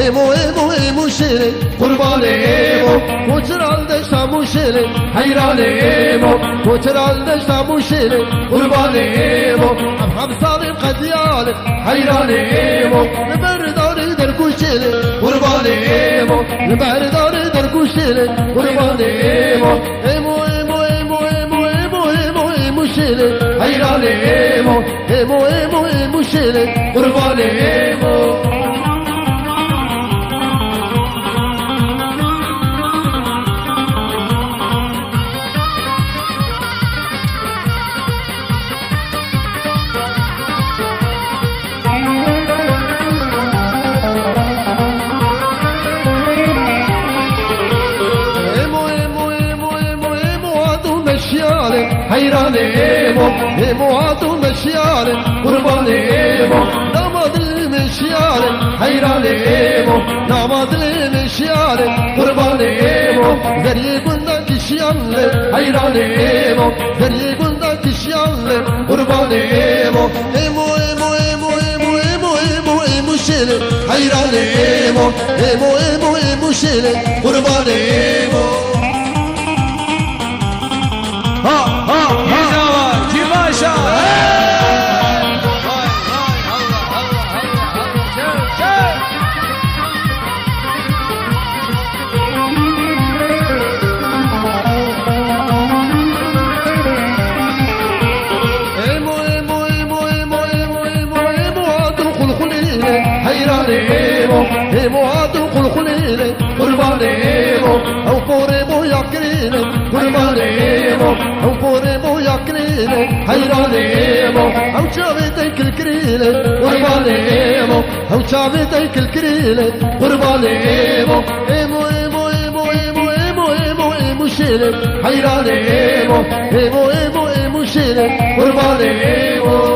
ایمو ایمو ایمو شیره قربان ایمو کوچرال دشتامو شیره حیران ایمو کوچرال دشتامو شیره قربان ایمو هم سالم قدیال حیران ایمو لبرداری در گوشیره قربان ایمو لبرداری در گوشیره قربان ایمو ایمو ایمو ایمو ایمو ایمو ایمو ایمو شیره حیران ایمو ایمو ایمو ایمو شیره قربان ایمو حيران ايمو ايمو عطو مشيال قربان ايمو نامد المشيال حيران ايمو نامد المشيال قربان ايمو ذري قلنا كشيال حيران ايمو ذري قلنا كشيال قربان ايمو ايمو ايمو ايمو ايمو ايمو ايمو ايمو شيل حيران ايمو ايمو ايمو ايمو شيل قربان ايمو ايمو عادو قلقليني قربان ايمو او فوريمو ياكريني قربان ايمو او فوريمو ياكريني حيران ايمو او شافتيك الكريني قربان ايمو او شافتيك الكريني قربان ايمو ايمو ايمو ايمو ايمو ايمو ايمو ايمو شيلي حيران ايمو ايمو ايمو ايمو شيلي قربان ايمو